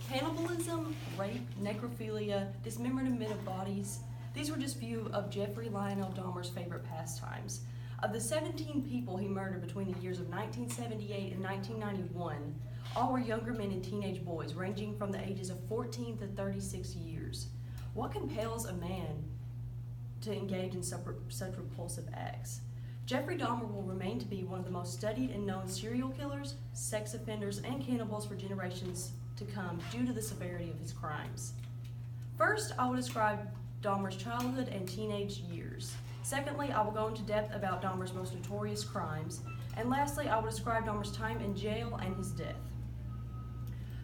Cannibalism, rape, necrophilia, dismemberment of bodies. These were just few of Jeffrey Lionel Dahmer's favorite pastimes. Of the 17 people he murdered between the years of 1978 and 1991, all were younger men and teenage boys, ranging from the ages of 14 to 36 years. What compels a man to engage in such repulsive acts? Jeffrey Dahmer will remain to be one of the most studied and known serial killers, sex offenders, and cannibals for generations to come due to the severity of his crimes. First, I will describe Dahmer's childhood and teenage years. Secondly, I will go into depth about Dahmer's most notorious crimes. And lastly, I will describe Dahmer's time in jail and his death.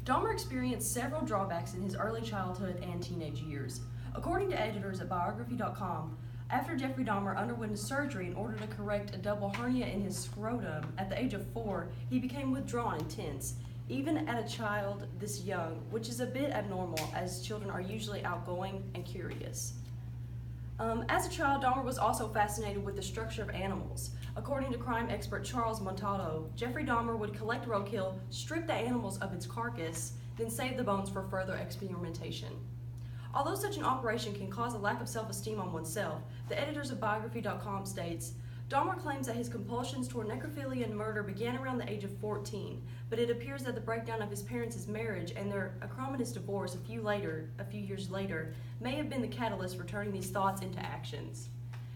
Dahmer experienced several drawbacks in his early childhood and teenage years. According to editors at biography.com, after Jeffrey Dahmer underwent a surgery in order to correct a double hernia in his scrotum at the age of 4, he became withdrawn and tense, even at a child this young, which is a bit abnormal as children are usually outgoing and curious. As a child, Dahmer was also fascinated with the structure of animals. According to crime expert Charles Montalto, Jeffrey Dahmer would collect roadkill, strip the animals of its carcass, then save the bones for further experimentation. Although such an operation can cause a lack of self-esteem on oneself, the editors of biography.com states, Dahmer claims that his compulsions toward necrophilia and murder began around the age of 14, but it appears that the breakdown of his parents' marriage and their acrimonious divorce a few years later may have been the catalyst for turning these thoughts into actions.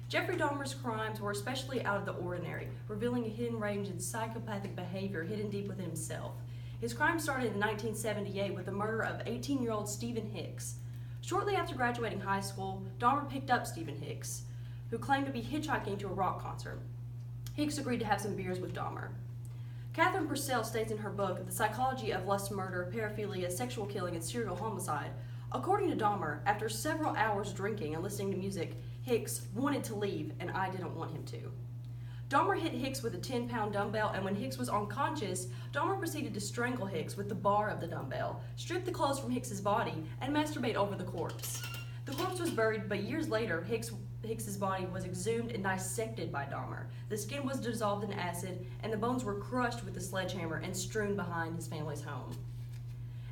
Jeffrey Dahmer's crimes were especially out of the ordinary, revealing a hidden range in psychopathic behavior hidden deep within himself. His crime started in 1978 with the murder of 18-year-old Stephen Hicks. Shortly after graduating high school, Dahmer picked up Stephen Hicks, who claimed to be hitchhiking to a rock concert. Hicks agreed to have some beers with Dahmer. Catherine Purcell states in her book, The Psychology of Lust, Murder, Paraphilia, Sexual Killing, and Serial Homicide, according to Dahmer, after several hours drinking and listening to music, Hicks wanted to leave, and I didn't want him to. Dahmer hit Hicks with a 10-pound dumbbell, and when Hicks was unconscious, Dahmer proceeded to strangle Hicks with the bar of the dumbbell, strip the clothes from Hicks's body, and masturbate over the corpse. The corpse was buried, but years later, Hicks's body was exhumed and dissected by Dahmer. The skin was dissolved in acid, and the bones were crushed with a sledgehammer and strewn behind his family's home.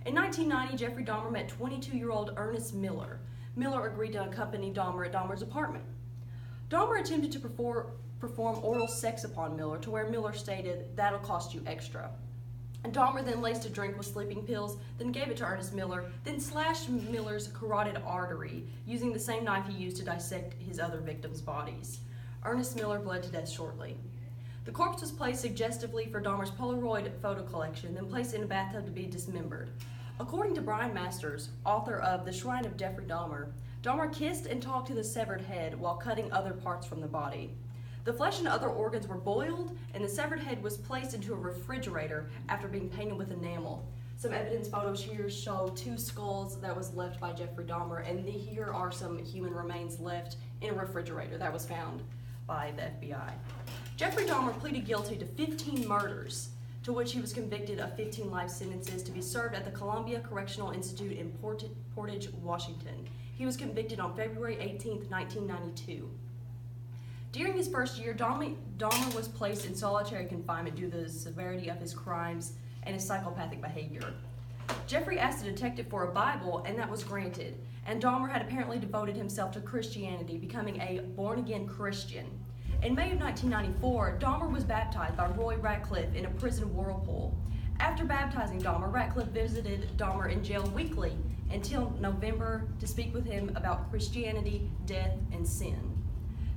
In 1990, Jeffrey Dahmer met 22-year-old Ernest Miller. Miller agreed to accompany Dahmer at Dahmer's apartment. Dahmer attempted to perform oral sex upon Miller, to where Miller stated, "That'll cost you extra." And Dahmer then laced a drink with sleeping pills, then gave it to Ernest Miller, then slashed Miller's carotid artery using the same knife he used to dissect his other victims' bodies. Ernest Miller bled to death shortly. The corpse was placed suggestively for Dahmer's Polaroid photo collection, then placed in a bathtub to be dismembered. According to Brian Masters, author of The Shrine of Jeffrey Dahmer, Dahmer kissed and talked to the severed head while cutting other parts from the body. The flesh and other organs were boiled, and the severed head was placed into a refrigerator after being painted with enamel. Some evidence photos here show 2 skulls that was left by Jeffrey Dahmer, and here are some human remains left in a refrigerator that was found by the FBI. Jeffrey Dahmer pleaded guilty to 15 murders, to which he was convicted of 15 life sentences to be served at the Columbia Correctional Institute in Portage, Washington. He was convicted on February 18, 1992. During his first year, Dahmer was placed in solitary confinement due to the severity of his crimes and his psychopathic behavior. Jeffrey asked a detective for a Bible, and that was granted, and Dahmer had apparently devoted himself to Christianity, becoming a born-again Christian. In May of 1994, Dahmer was baptized by Roy Ratcliffe in a prison whirlpool. After baptizing Dahmer, Ratcliffe visited Dahmer in jail weekly until November to speak with him about Christianity, death, and sin.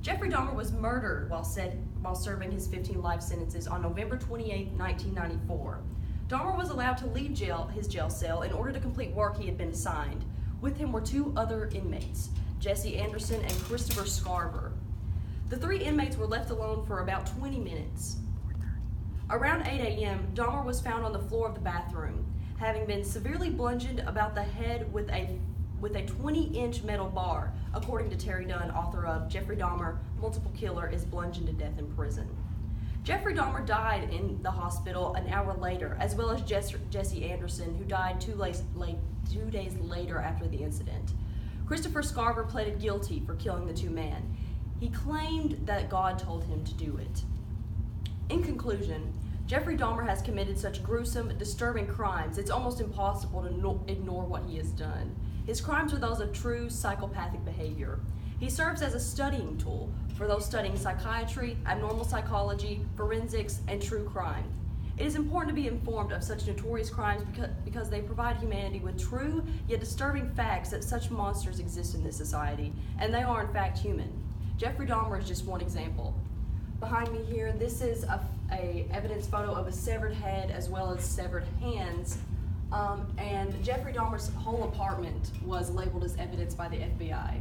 Jeffrey Dahmer was murdered while serving his 15 life sentences on November 28, 1994. Dahmer was allowed to leave his jail cell in order to complete work he had been assigned. With him were 2 other inmates, Jesse Anderson and Christopher Scarver. The 3 inmates were left alone for about 20 minutes. Around 8 a.m., Dahmer was found on the floor of the bathroom, having been severely bludgeoned about the head with a 20-inch metal bar, according to Terry Dunn, author of Jeffrey Dahmer, Multiple Killer is Bludgeoned to Death in Prison. Jeffrey Dahmer died in the hospital an hour later, as well as Jesse Anderson, who died 2 days later after the incident. Christopher Scarver pleaded guilty for killing the 2 men. He claimed that God told him to do it. In conclusion, Jeffrey Dahmer has committed such gruesome, disturbing crimes, it's almost impossible to ignore what he has done. His crimes are those of true psychopathic behavior. He serves as a studying tool for those studying psychiatry, abnormal psychology, forensics, and true crime. It is important to be informed of such notorious crimes because they provide humanity with true yet disturbing facts that such monsters exist in this society, and they are in fact human. Jeffrey Dahmer is just one example. Behind me here, this is a evidence photo of a severed head as well as severed hands, and Jeffrey Dahmer's whole apartment was labeled as evidence by the FBI.